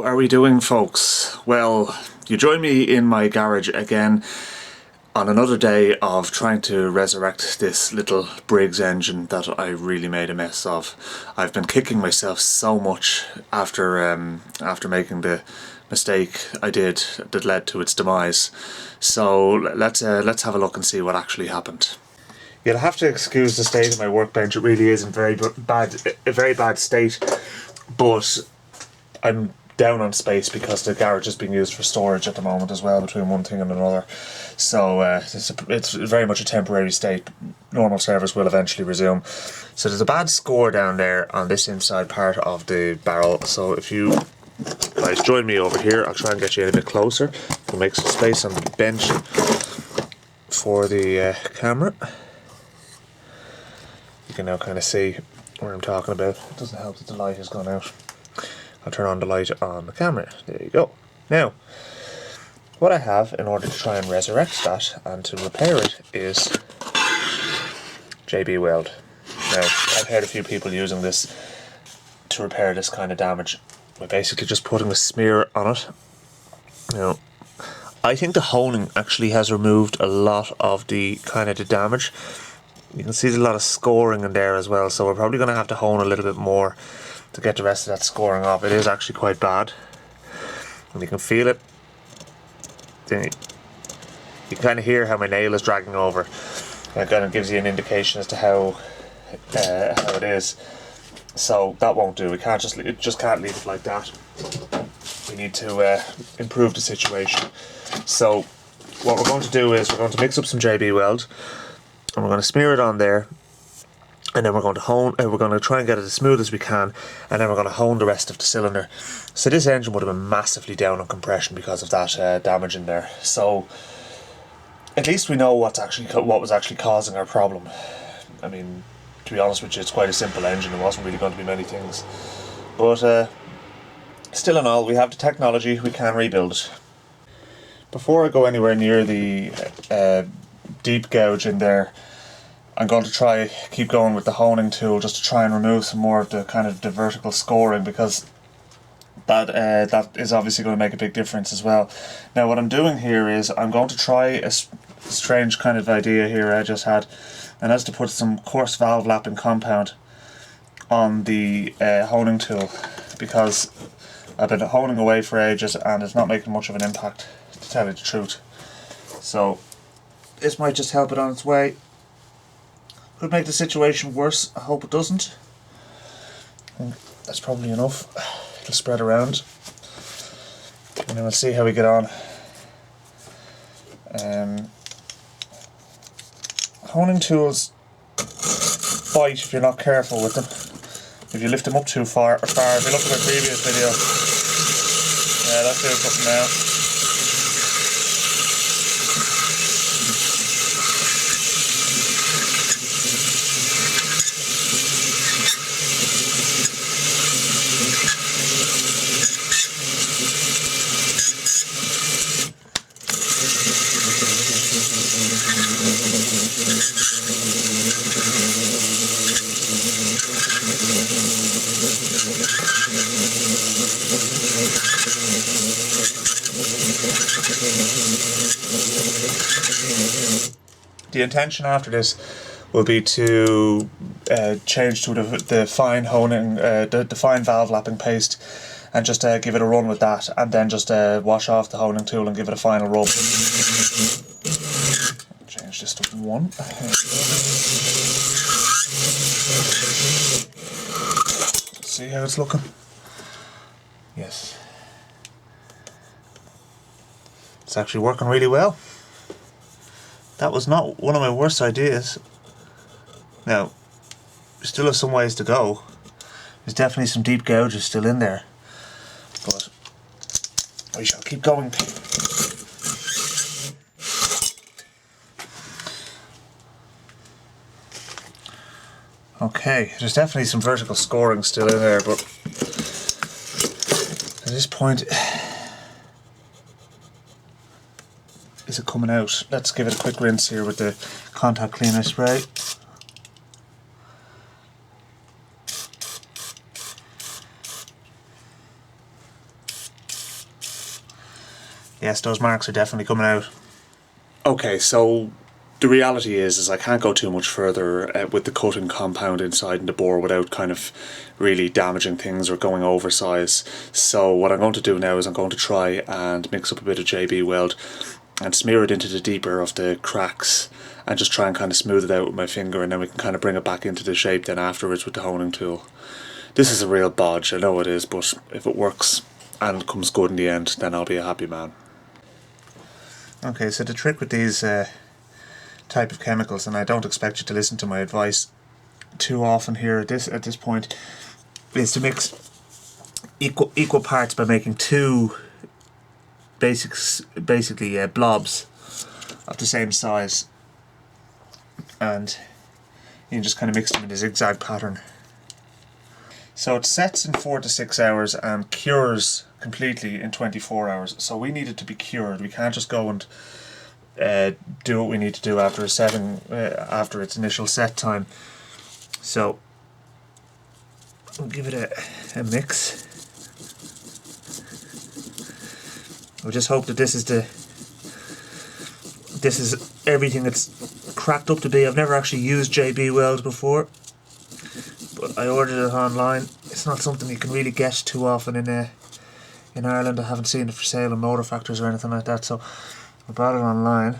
How are we doing, folks? Well, you join me in my garage again on another day of trying to resurrect this little Briggs engine that I really made a mess of. I've been kicking myself so much after making the mistake I did that led to its demise. So let's have a look and see what actually happened. You'll have to excuse the state of my workbench. It really is in a very bad state, but I'm down on space because the garage is being used for storage at the moment as well, between one thing and another. So it's very much a temporary state. Normal service will eventually resume. So there's a bad score down there on this inside part of the barrel. So if you guys join me over here, I'll try and get you in a bit closer. We'll make some space on the bench for the camera. You can now kind of see what I'm talking about. It doesn't help that the light has gone out. I'll turn on the light on the camera. There you go. Now, what I have in order to try and resurrect that and to repair it is JB Weld. Now, I've heard a few people using this to repair this kind of damage. We're basically just putting a smear on it. Now, I think the honing actually has removed a lot of the damage. You can see there's a lot of scoring in there as well, so we're probably going to have to hone a little bit more to get the rest of that scoring off. It is actually quite bad, and you can feel it. You can kind of hear how my nail is dragging over. It kind of gives you an indication as to how it is. So that won't do. We can't just leave it like that. We need to improve the situation. So what we're going to do is we're going to mix up some JB Weld, and we're going to smear it on there. And then we're going to hone. We're going to try and get it as smooth as we can, and then we're going to hone the rest of the cylinder. So this engine would have been massively down on compression because of that damage in there. So at least we know what was actually causing our problem. I mean, to be honest with you, it's quite a simple engine. It wasn't really going to be many things, but still in all, we have the technology. We can rebuild it. Before I go anywhere near the deep gouge in there, I'm going to keep going with the honing tool just to try and remove some more of the vertical scoring, because that is obviously going to make a big difference as well. Now what I'm doing here is I'm going to try a strange kind of idea here I just had, and that's to put some coarse valve lapping compound on the honing tool, because I've been honing away for ages and it's not making much of an impact, to tell you the truth. So this might just help it on its way. Could make the situation worse. I hope it doesn't. That's probably enough. It'll spread around, and then we'll see how we get on. Honing tools bite if you're not careful with them. If you lift them up too far, if you look at my previous video, yeah, that's doing something now. The intention after this will be to change to the fine honing, the fine valve lapping paste, and just give it a run with that, and then just wash off the honing tool and give it a final rub. Change this to 1. See how it's looking? Yes. It's actually working really well. That was not one of my worst ideas. Now, we still have some ways to go. There's definitely some deep gouges still in there, but we shall keep going. Okay, there's definitely some vertical scoring still in there, but at this point, is it coming out? Let's give it a quick rinse here with the contact cleaner spray. Yes, those marks are definitely coming out. Okay, so the reality is I can't go too much further with the cutting compound inside in the bore without kind of really damaging things or going oversize. So what I'm going to do now is I'm going to try and mix up a bit of JB Weld and smear it into the deeper of the cracks and just try and kind of smooth it out with my finger, and then we can kind of bring it back into the shape then afterwards with the honing tool. This is a real bodge, I know it is, but if it works and comes good in the end, then I'll be a happy man. Okay, so the trick with these type of chemicals, and I don't expect you to listen to my advice too often here at this point, is to mix equal parts by making two basically blobs of the same size, and you can just kind of mix them in a zigzag pattern. So it sets in 4 to 6 hours and cures completely in 24 hours. So we need it to be cured. We can't just go and do what we need to do after a setting, after its initial set time. So we'll give it a mix. We'll just hope that this is everything it's cracked up to be. I've never actually used JB Weld before, but I ordered it online. It's not something you can really get too often in Ireland. I haven't seen it for sale in motor factories or anything like that, so I bought it online.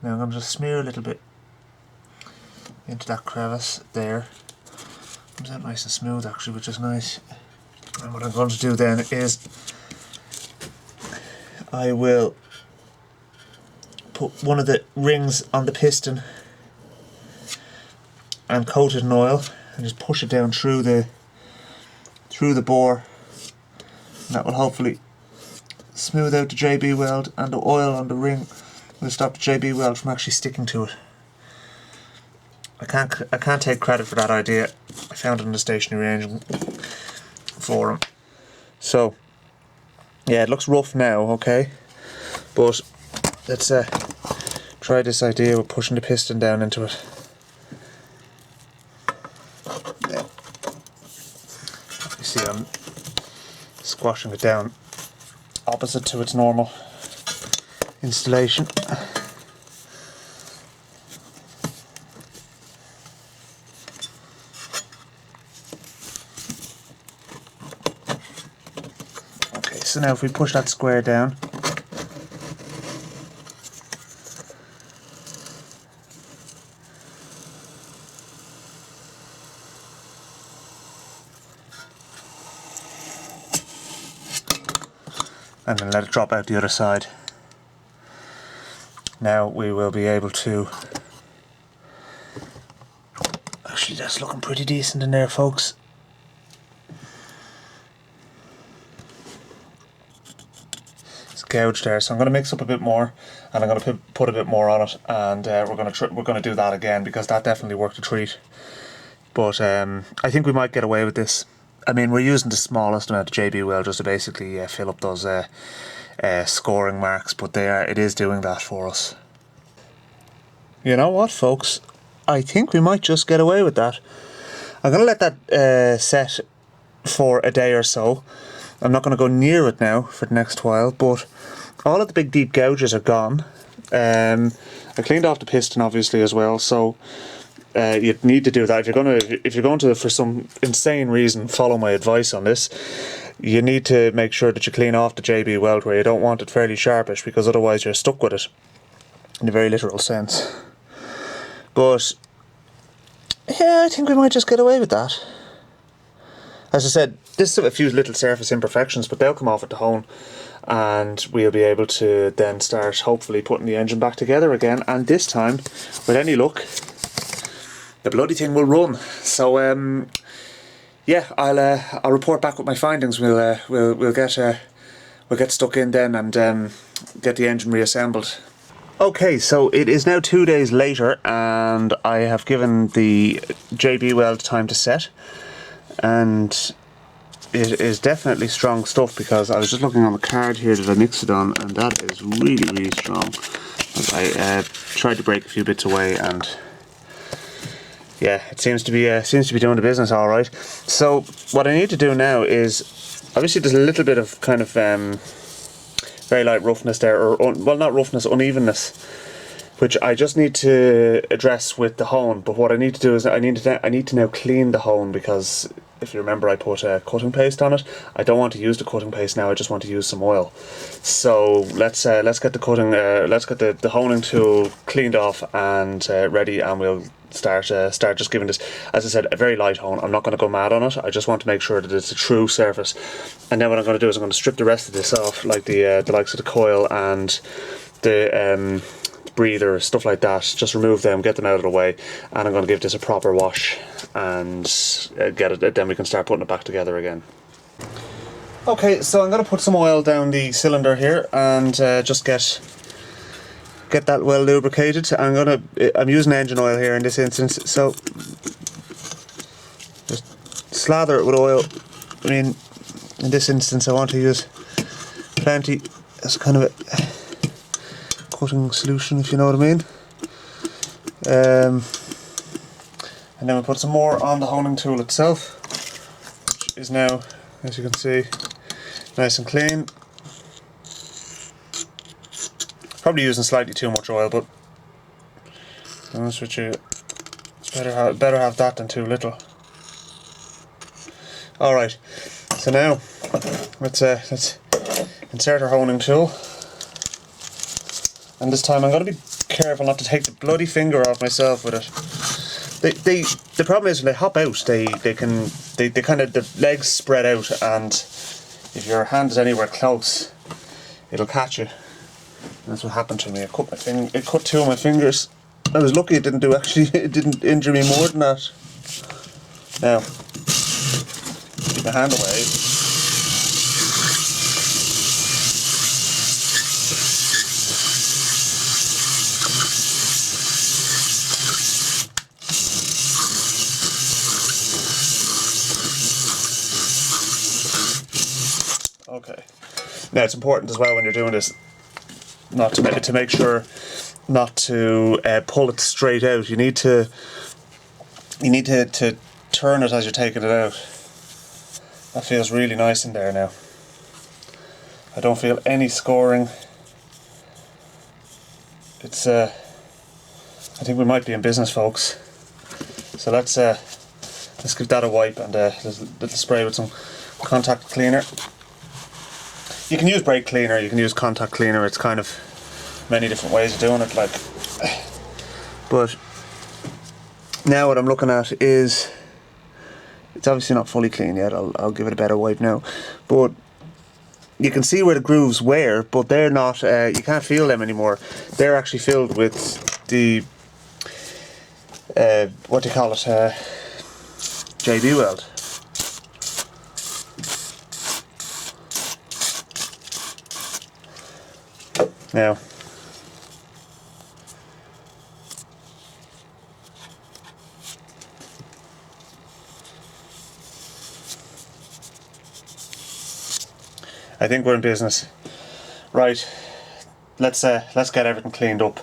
Now I'm going to just smear a little bit into that crevice there. Comes out nice and smooth actually, which is nice. And what I'm going to do then is I will put one of the rings on the piston and coat it in oil and just push it down through the bore, and that will hopefully smooth out the JB Weld, and the oil on the ring will stop the JB Weld from actually sticking to it. I can't take credit for that idea. I found it in the stationery engine forum. So yeah, it looks rough now, okay, but let's try this idea with pushing the piston down into it. Yeah. You see, I'm squashing it down opposite to its normal installation. Okay, so now if we push that square down, and then let it drop out the other side. Now we will be able to... Actually, that's looking pretty decent in there, folks. It's gouged there, so I'm going to mix up a bit more, and I'm going to put a bit more on it, and we're going to do that again, because that definitely worked a treat. But I think we might get away with this. I mean, we're using the smallest amount of JB Weld just to basically fill up those scoring marks, but it is doing that for us. You know what, folks? I think we might just get away with that. I'm going to let that set for a day or so. I'm not going to go near it now for the next while, but all of the big deep gouges are gone. I cleaned off the piston obviously as well, so you'd need to do that if you're going to for some insane reason follow my advice on this. You need to make sure that you clean off the JB Weld where you don't want it fairly sharpish, because otherwise you're stuck with it in a very literal sense. But yeah, I think we might just get away with that. As I said, there's a few little surface imperfections, but they'll come off at the hone, and we'll be able to then start hopefully putting the engine back together again, and this time, with any luck, the bloody thing will run. So yeah, I'll report back with my findings. We'll get stuck in then and get the engine reassembled. Okay, so it is now 2 days later, and I have given the JB Weld time to set, and it is definitely strong stuff, because I was just looking on the card here that I mixed it on, and that is really, really strong. I tried to break a few bits away, and yeah, it seems to be doing the business all right. So what I need to do now is, obviously there's a little bit of kind of very light roughness there, or well, not roughness, unevenness, which I just need to address with the hone. But what I need to do is I need to now clean the hone, because if you remember, I put cutting paste on it. I don't want to use the cutting paste now. I just want to use some oil. So let's get the cutting, let's get the honing tool cleaned off and ready, and we'll start just giving this, as I said, a very light hone. I'm not going to go mad on it. I just want to make sure that it's a true surface. And then what I'm going to do is I'm going to strip the rest of this off, like the likes of the coil and the breather, stuff like that. Just remove them, get them out of the way, and I'm going to give this a proper wash and get it. Then we can start putting it back together again. Okay, so I'm going to put some oil down the cylinder here and just get that well lubricated. I'm using engine oil here in this instance, so just slather it with oil. I mean, in this instance I want to use plenty as kind of a cutting solution, if you know what I mean. And then we'll put some more on the honing tool itself, which is now, as you can see, nice and clean. Probably using slightly too much oil, but to be honest with you, it's better have that than too little. Alright, so now let's insert our honing tool, and this time I'm going to be careful not to take the bloody finger off myself with it. The problem is when they hop out, they kind of, the legs spread out, and if your hand is anywhere close, it'll catch you. And that's what happened to me. It cut two of my fingers. I was lucky it didn't injure me more than that. Now, keep my hand away. Okay. Now it's important as well when you're doing this not to make sure not to pull it straight out. You need to turn it as you're taking it out. That feels really nice in there now. I don't feel any scoring. It's I think we might be in business, folks. So let's give that a wipe and a little spray with some contact cleaner. You can use brake cleaner, you can use contact cleaner. It's kind of many different ways of doing it, like. But now what I'm looking at is, it's obviously not fully clean yet. I'll give it a better wipe now, but you can see where the grooves were, but they're not. You can't feel them anymore. They're actually filled with the what do you call it? JB Weld. Now, I think we're in business. Right, let's get everything cleaned up,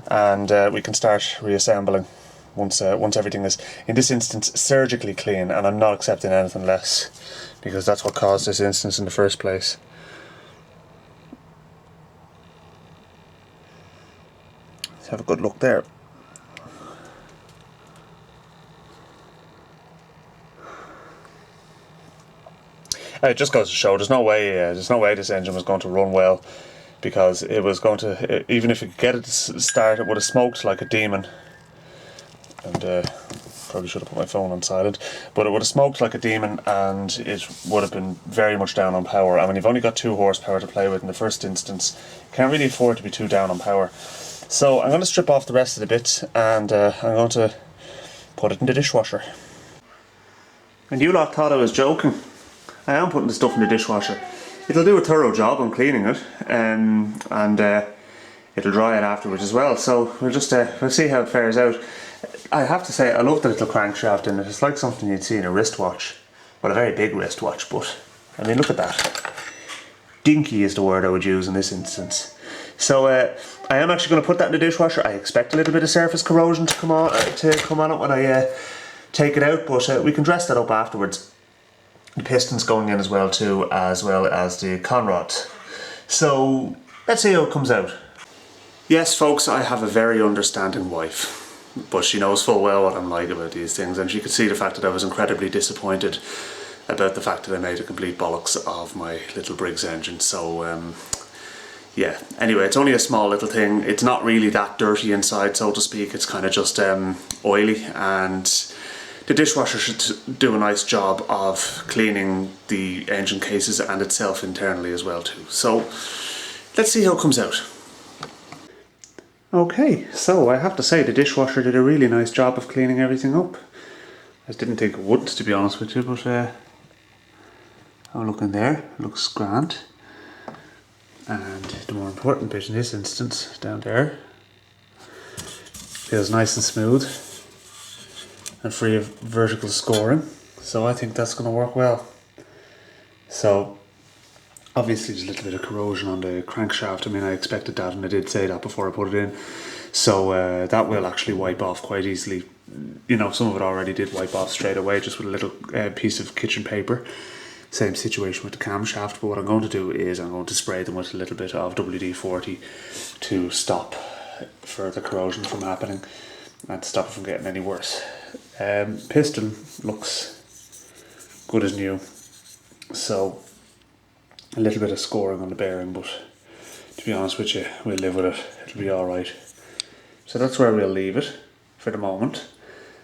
and we can start reassembling once everything is, in this instance, surgically clean. And I'm not accepting anything less, because that's what caused this instance in the first place. Let's have a good look there. It just goes to show there's no way this engine was going to run well, because it was going to, even if you could get it to start, it would have smoked like a demon. And probably should have put my phone on silent, but it would have smoked like a demon, and it would have been very much down on power. I mean, you've only got 2 horsepower to play with in the first instance. You can't really afford to be too down on power. So I'm going to strip off the rest of the bits, and I'm going to put it in the dishwasher. And you lot thought I was joking. I am putting the stuff in the dishwasher. It'll do a thorough job on cleaning it, and it'll dry it afterwards as well. So we'll just we'll see how it fares out. I have to say, I love the little crankshaft in it. It's like something you'd see in a wristwatch, well, a very big wristwatch. But I mean, look at that. Dinky is the word I would use in this instance. So I am actually going to put that in the dishwasher. I expect a little bit of surface corrosion to come on it when I take it out, but we can dress that up afterwards. The piston's going in as well as the conrod. So let's see how it comes out. Yes, folks, I have a very understanding wife, but she knows full well what I'm like about these things, and she could see the fact that I was incredibly disappointed about the fact that I made a complete bollocks of my little Briggs engine. So yeah, anyway, it's only a small little thing. It's not really that dirty inside, so to speak. It's kind of just oily, and the dishwasher should do a nice job of cleaning the engine cases and itself internally as well too. So let's see how it comes out. Okay, so I have to say the dishwasher did a really nice job of cleaning everything up. I didn't think it would, to be honest with you, but oh, look in there, looks grand. And the more important bit in this instance, down there, feels nice and smooth and free of vertical scoring, so I think that's going to work well. So obviously there's a little bit of corrosion on the crankshaft. I mean, I expected that, and I did say that before I put it in. So that will actually wipe off quite easily. You know, some of it already did wipe off straight away, just with a little piece of kitchen paper. Same situation with the camshaft, but what I'm going to do is I'm going to spray them with a little bit of WD-40 to stop further corrosion from happening and stop it from getting any worse. Piston looks good as new. So a little bit of scoring on the bearing, but to be honest with you, we'll live with it. It'll be alright. So that's where we'll leave it for the moment,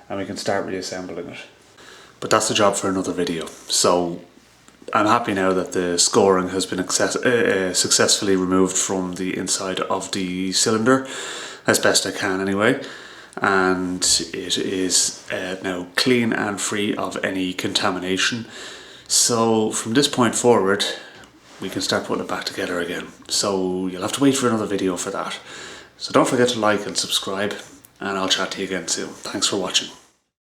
and we can start reassembling it. But that's the job for another video. So I'm happy now that the scoring has been successfully removed from the inside of the cylinder, as best I can anyway, and it is now clean and free of any contamination. So from this point forward, we can start putting it back together again. So you'll have to wait for another video for that. So don't forget to like and subscribe, and I'll chat to you again soon. Thanks for watching.